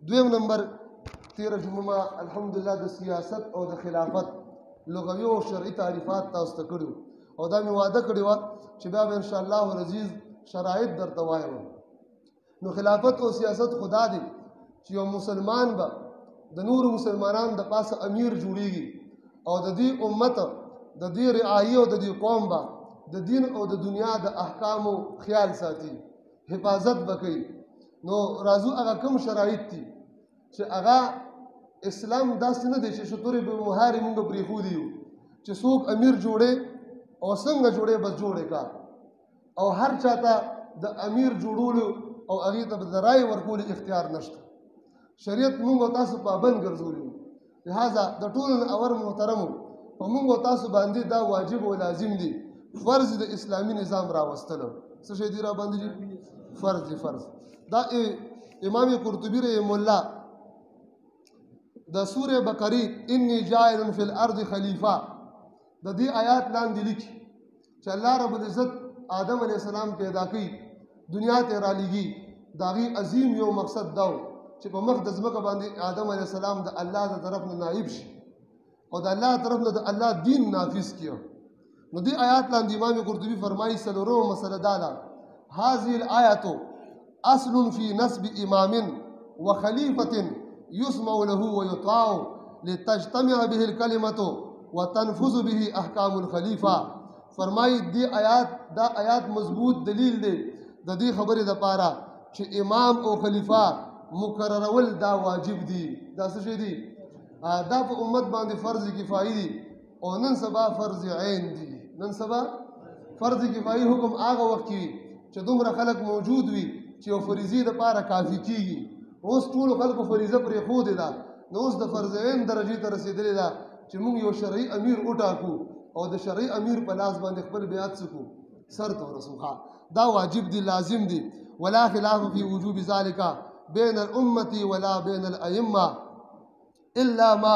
دویم نمبر تیره جمعه الحمدلله د سیاست او د خلافت لغوي او شرعي تعریفات تاسو ته کړو او دا مې وعده کړې وه چې بیا به انشاءالله العزیز شرایط درته وایم. نو خلافت او سیاست خدا دی چې یو مسلمان به د نورو مسلمانانو د پاسه امیر جوړیږي او د دې امت د دې رعایي او د دې قوم به د دین او د دنیا د احکامو خیال ساتي، حفاظت به کوي. نو راځو هغه کوم شرایط دي چې هغه اسلام داسې نه دی چې شتورې به مهارې مونږ پرېښودي یو چې څوک امیر جوړې او څنګه جوړې بس جوړې کا او هر چاته د امیر جوړولو او هغې ته د رایې ورکولو اختیار نشته. شریعت مونږ او تاسو پابند ګرځولي، لهذا د ټولو نه اول محترمو په مونږ او تاسو باندې دا واجب او لازم دی، فرض د اسلامي نظام راوستلو. څه شی دی را باندې دي؟ فرض دی. فرض دا امام قرطبي رحم الله د سوره بقره انی جاعل فی الارض خلیفہ د دې آیات لاندې لیکي چې الله رب العزت آدم علیه السلام پیدا کړي، دنیا ته را لېږي. د هغې عظیم یو مقصد دا و چې په مخ د ځمکه باندې آدم علیه السلام د الله د طرف نه نائب شي او د الله طرف نه د الله دین نافذ کړي. نو دې آیات لاندې امام قرطبي فرمایي څلورمه مسله دا ده: هذه الآیة اصل فی نسب امام وخلیفة يسمع له ويطاع لتجتمع به الكلمة وتنفذ به احکام الخلیفہ. فرمایي دې آیات دا آیات مضبوط دلیل دی د دې خبرې دپاره چې امام او خلیفہ مقررول دا واجب دي. دا څه شی دي؟ دا په امت باندې فرض کفایي دي او نن سبا فرض عین دي. نن سبا فرض کفایي حکم هغه وخت کې چې دومره خلک موجود وي چې یو فریضې دپاره کافي کېږي. اوس ټولو خلکو فریضه پرېښودې ده، نو اوس د فرض عین درجې ته رسېدلې ده چې موږ یو شرعي امیر وټاکو او د شرعي امیر په لاس باندې خپل بیعت سکو سر ته ورسو. دا واجب دی، لازم دی. ولا خلاف فی وجوب ذلك بین الامة ولا بین الائمة الا ما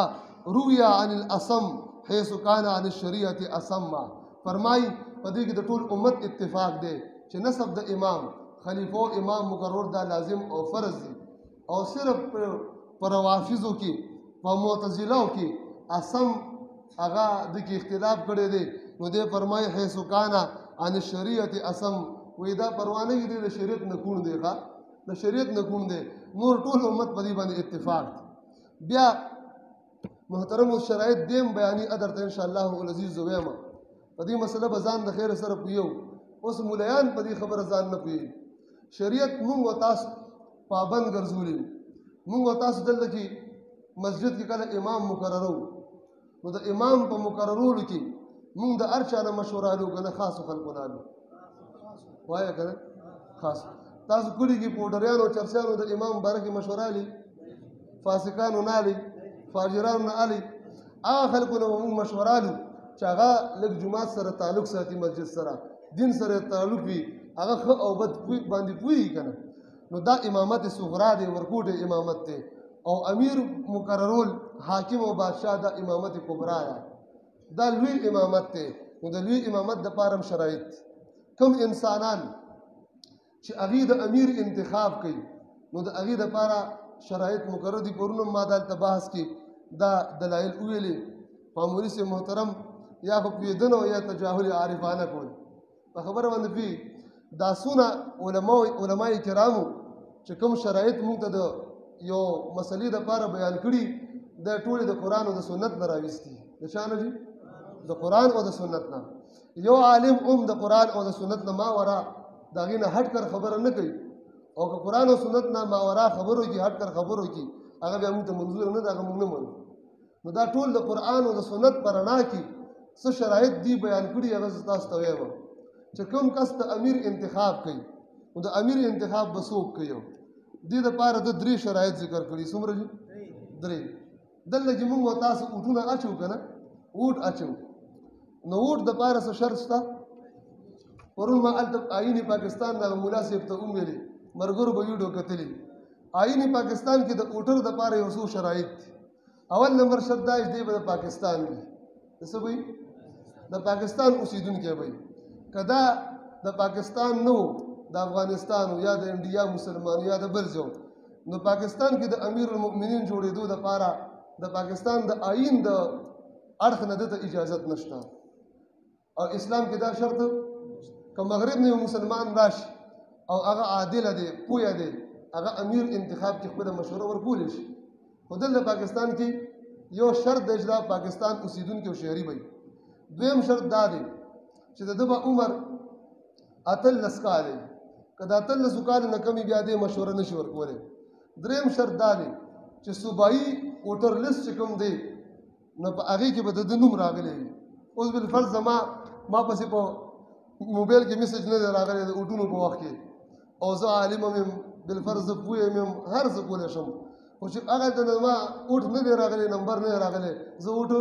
روی عن الاسم حيث كان عن الشریعة اسما. فرمائی په دې کې د ټول امت اتفاق دی چې نسب د امام خلیفو امام مقرر دا لازم او فرض دی، او صرف پر روافضو کې په معتزلو کې اسم هغه د کې اختلاف کړی دی. نو دې فرمایي حیث کان عن الشریعة اسم، وې دا پروانه کې دی د شریعت نه کون دی، د شریعت نه کون دی. نور ټول امت په دې باندې اتفاق دی. بیا محترم شرایط دیم بیانې ادرته ان شاء الله العزیز ویما په دې مسله به ځان د خیر سره پویو. اوس مولیان په دې خبره ځان نه پوهېږي. شریعت مونږ او تاسو پابند ګرځولي. مونږ او تاسو دلته کې مسجد کې کله امام مقررو، نو د امام په مقررولو کې مونږ د هر چا نه مشوره لو که نه خاصو خلکو نه لو؟ وایه که نه؟ خاص تاسو کلي کې پوډریانو او چرسیانو د امام باره کې مشوره لي؟ فاسقانو نه لي؟ فاجرانو نه لي؟ هغه خلکو نه به مونږ مشوره لو چې هغه لږ جومات سره تعلق ساتي، مسجد سره دین سره تعلق وي، هغه ښه او بد باندې پوهېږي که نه. نو دا امامت صغرا دی، ورکوټ امامت دی. او امیر مقررول حاکم او بادشاہ دا امامت کبرا ده، دا لوی امامت دی. نو د لوی امامت دپاره هم شرایط، کم انسانان چې هغې د امیر انتخاب کوي نو د هغې دپاره شرایط مقرر دي. پرون هم ما دلته بحث کې دا دلایل وویلې. معمولي صاحب محترم یا خو پوهېدنه یا تجاهل عارفانه کول په خبره باندې پوهېږي. دا څونه علما کرامو چې کوم شرایط موږ ته د یو مسلې دپاره بیان کړي دا ټولې د قرآن او د سنت نه راویستي. د چا نه دي؟ د قرآن او د سنت نه. یو عالم هم د قرآن او د سنت نه ماورا د هغې نه هټ کر خبره نه کوي، او که قرآن او سنت نه ماورا خبرو کې هټ کر خبرو کې هغه بیا موږ ته منظور نه ده، هغه موږ نه منو. نو دا ټول د قرآن او د سنت په رڼا کې څه شرایط دي بیان کړي، هغه زه تاسو ته وایم چې کوم کس د امیر انتخاب کوي نو د امیر انتخاب به څوک کوي؟ دې دپاره د 3 شرایط ذکر کړي. څومره دي؟ 3. دلته چې موږ او تاسو اوټونه اچو که نه، اوټ اچو، نو اوټ دپاره څه شرط شته؟ پرون ما هلته آیین پاکستان دغه ملا صاحب ته وویلې، ملګرو به ویډیو کتلې. آیین پاکستان کې د اوټر دپاره یو څو شرایط دي. اول نمبر شرط دا چې دی به د پاکستان وي. د څه به وي؟ د پاکستان اوسېدونکی به وي. که دا د پاکستان نه و، د افغانستان یا د انډیا مسلمان یا د بل ځای، نو پاکستان کې د امیر المؤمنین جوړېدو دپاره د پاکستان د آئین د اړخ نه دته اجازت نشته او اسلام کې دا شرط که مغرب نه یو مسلمان راشي او هغه عادله دی پوهه دی هغه امیر انتخاب کې خپله مشوره ورکولی شي خو دلته پاکستان کې یو شرط دی چې دا پاکستان اوسېدونکي او شهري وي دویم شرط دا دی چې د ده به عمر 18 کال دی که د 18 کالو نه کمې بیا دې مشوره نشي ورکولی دریم شرط دا دی چې صوبایي ووټر لیست چې کوم دی نو په هغې کې به د ده نوم راغلی وي اوس بالفرض ما پسې په موبایل کې میسج نه دی راغلی د ووټونو په وخت کې او زه عالم یم بالفرض زه پوه یم هر څه کولی شم خو چې هغه ته ما ووټ نه دی راغلی نمبر نه دی راغلی زه ووټ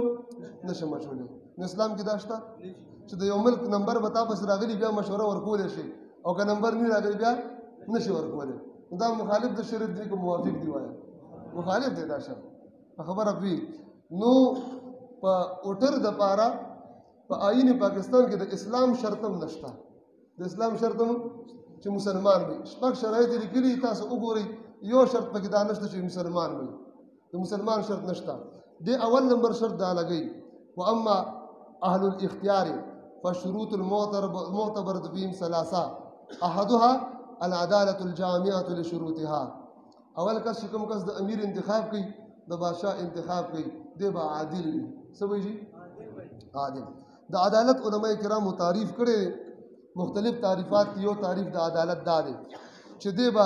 نشم اچولی نو اسلام کې دا شته چې د یو ملک نمبر به تا پسې راغلي بیا مشوره ورکولی شي او که نمبر نه راغلی بیا نشي ورکولی دا مخالف د شریعت دی که موافق دی وایه مخالف دی دا شرط په خبره پوهېږي نو په ووټر دپاره په آئین پاکستان کې د اسلام شرط هم نشته د اسلام شرط هم چې مسلمان وي شپږ شرایط یې لیکلي تاسو وګورئ یو شرط پکې دا نشته چې مسلمان وي د مسلمان شرط نشته دې اول نمبر شرط دا لګوي واما اهل الاختیار فشروط المعتبرة فيهم ثلاثه احدها العدالة الجامعة لشروطها اول کس چې کوم کس د امیر انتخاب کوي د بادشاه انتخاب کوي دی به عادل وي څه به شي عادل د عدالت علماء کرامو تعریف کړی مختلف تعریفات یو تعریف د عدالت دا دی چې دی به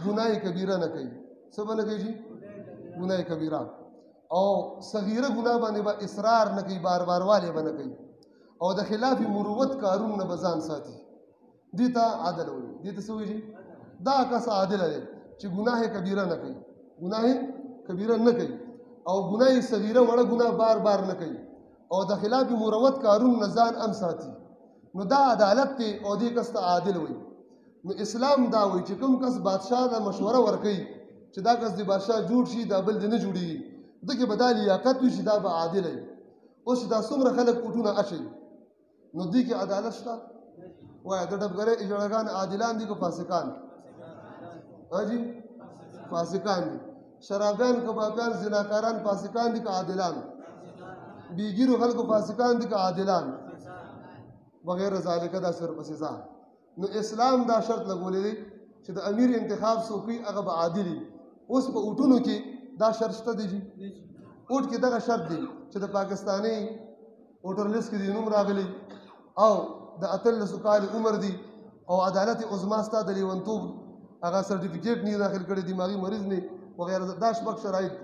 ګناه کبیره نه کوي څه به نه کوي شي ګناه کبیره او صغیره ګناه باندې به اصرار نه کوي بار بار والی به نه کوي او د خلاف مروت کارون نه به ځان ساتي دې ته عدل وایي دې ته څه وایي دا کس عادل دی چې ګناه کبیره نه کوي ګناه کبیره نه کوي او ګناه صغیره وړه ګناه بار بار نه کوي او د خلاف مروت کارون نه ځان هم ساتي نو دا عدالت دی او دې کس ته عادل وایي نو اسلام دا وایي چې کوم کس بادشاه ته مشوره ورکوي چې دا کس د بادشاه جوړ شي دا بل دې نه جوړېږي دغې به دا لیاقت وي چې دا به عادل وي اوس دا څومره خلک ووټونه اچوي نو دې کې عدالت شته وایه د ډبګرۍ اجړګان عادلان دي که فاسقان حاجي فاسقان دي شرابیان کبابیان زناکاران فاسقان دي که عادلان بیګیرو خلکو فاسقان دي که عادلان بغیر ذالک دا سر پسې ځه نو اسلام دا شرط لګولی دی چې د امیر انتخاب څوک کوي هغه به عادل وي اوس په ووټونو کې دا شرط شته دی ووټ کې دغه شرط دی چې د پاکستاني ووټر لیست کې د نوم راغلی او د 18 کال عمر دی او عدالت عظما ستا د لیونتوب هغه سرټیفیکیټ نه داخل کړی دماغي مریض نه وغیره دا شپږ شرایط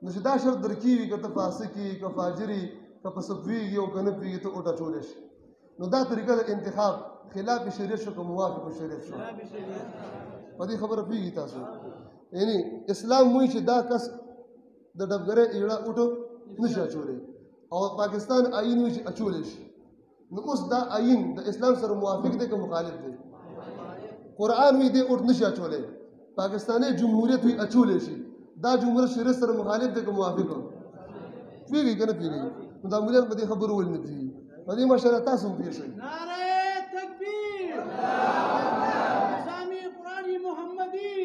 نو چې دا شرط درکېږي که ته فاسق یې که فاجر یې که په څه پوهېږي او که نه پوهېږي ته ووټ اچولی شي نو دا طریقه د انتخاب خلاف شریعت شو که موافق شریعت شو په دې خبره پوهېږي تاسو یعنی اسلام وایي چې دا کس د ډبګرۍ ایړه ووټ نشي اچولی او پاکستان آئین وایي چې اچولی شي نو اوس دا آئین د اسلام سره موافق دی که مخالف دی قرآن وایي دی ووټ نشي اچولی پاکستاني جمهوریت وایي اچولی شي دا جمهوریت شریعت سره مخالف دی که موافق پوهېږي که نه پوهېږي نو دا ملیان په دې خبرو ولې نه پوهېږي په دې مشره تاسو هم پوه شئ نعره تکبیر نظامی قرآنی محمدی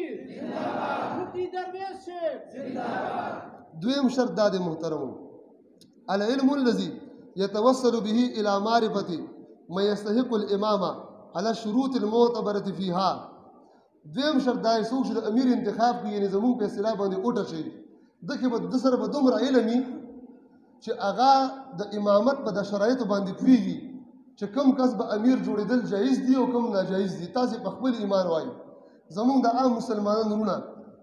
مفتی درویش صاحب دویم شرط دا دی محترمو العلم الذي يتوصل به الى معرفه ما يستحق الامامه على الشروط المعتبره فيها دویم شرط دا څوک چې د امیر انتخاب کوي یعنې زموږ په اصطلاح باندې ووټ اچوي دغې به د سره به دومره علم وي چې هغه د امامت په د شرایطو باندې پوهېږي چې کوم کس به امیر جوړېدل جایز دي او کوم ناجایز دي تاسې په خپل ایمان وایي زموږ د عام مسلمانانو وروڼه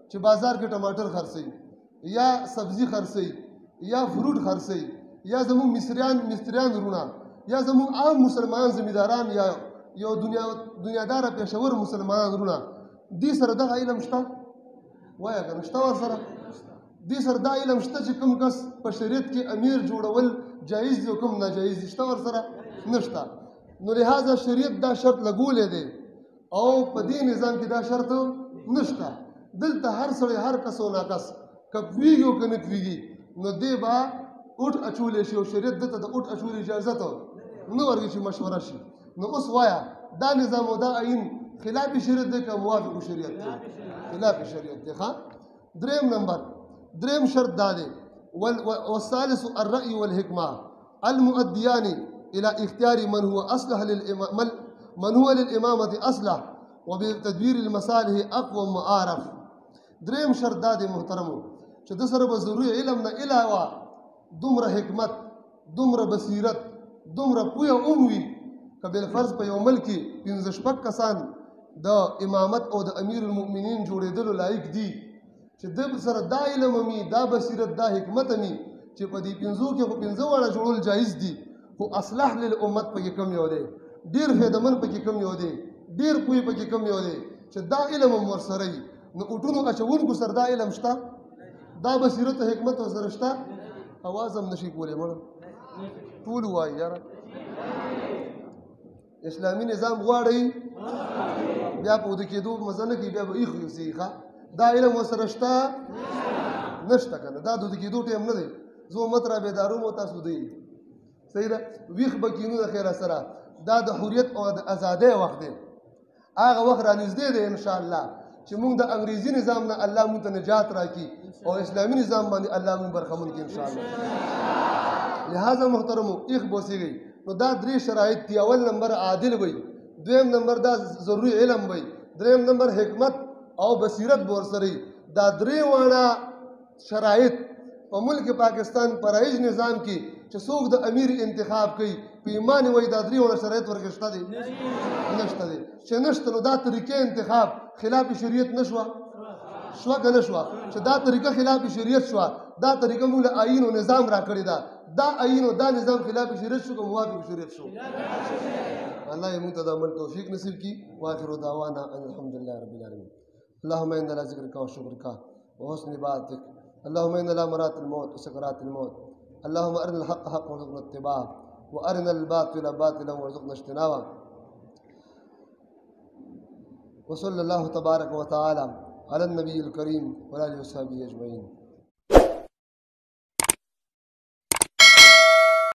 چې بازار کې ټماټر خرڅوي یا سبزي خرڅوي یا فروټ خرڅوي یا زموږ مستریان وروڼه یا زموږ عام مسلمانان زمینداران یا یو دنیاداره پېښور مسلمانان وروڼه دې سره دغه علم شته وایه که نه شته ورسره دې سره دا علم شته چې کوم کس په شریعت کې امیر جوړول جایز دي او کوم ناجایز دي شته ورسره نشته نو لہذا شریعت دا شرط لګولی دی او په دې نظام کې دا شرط نشته دلته هر سړی هر کس او ناکس که پوهېږي او که نه پوهېږي نو دی به ووټ اچولی شي او شریعت دته د ووټ اچولو اجازت نه ورکوي چې مشوره شي نو اوس وایه دا نظام او دا آئین خلاف شریعت دی که موافق شریعت دی خلاف شریعت دی ها دریم شرط دا دی والثالث الرأي والحكمة المؤديان إلى اختيار من هو للإمامة أصلح وبتدبير المصالح أقوى معارف دریم شرط دا دی محترمو چې د سره به ضروري علم نه علاوه دومره حکمت دومره بصیرت دومره پوهه هم وي که بالفرض په یو ملک کې پنځه شپږ کسان د امامت او د امیر المؤمنین جوړېدلو لایق دي چې د سره دا علم وي دا بصیرت دا حکمت وي چې په دې پنځو کې خو پنځه واړه جوړول جایز دي خو اصلاح للامت پکې کم یو دی ډېر فایدهمند پکې کم یو دی ډېر پوهې پکې کم یو دی چې دا علم هم ورسره وي نو اټونو اچونکو سره دا علم شته دا بصیرت او حکمت ورسره شته اواز هم نشي کولی مړه ټول وایي یاره اسلامي نظام غواړئ بیا په وده کېدو مزه نه کوي بیا به ایښ یوسي ښه دا علم ورسره شته نشته که نه دا د وده کېدو ټایم نه دی زه امت را بیداروم او تاسو دی صحیح ده ویښ به کینو د خیره سره دا د حریت او د ازادۍ وخت دی هغه وخت را نږدې دی انشاءالله چې موږ د انګریزي نظام نه الله موږ ته نجات راکړي او اسلامي نظام باندې الله موږ برخمن کړي انشاءالله لہذا محترمو ایښ بوسیږئ نو دا درې شرایط دي اول نمبر عادل وي دویم نمبر دا ضروري علم وي دریم نمبر حکمت او بصیرت به ورسره دا درې واړه شرایط په ملک پاکستان په رایج نظام کې چې څوک د امیر انتخاب کوي په ایمان وایي دا درې واړه شرایط ورکې شته دي نشته دي چې نشته نو دا طریقې انتخاب خلاف شریعت نه شوه که نه شوه چې دا طریقه خلاف شریعت شوه دا طریقه موږ له آیین او نظام را کړې ده دا آیین او دا نظام خلاف شریعت شو که موافق شریعت شو الله یې موږ ته د عمل توفیق نصیب کړي واخر دعوانا ان الحمد لله رب العالمين اللهم انا على ذكرك وشكرك وحسن عبادتك اللهم انا على مرات الموت وسكرات الموت اللهم ارنا الحق حقا وارزقنا اتباعه وارنا الباطل باطلا وارزقنا اجتنابه وصلى الله تبارك وتعالى على النبي الكريم وعلى اله وصحبه اجمعين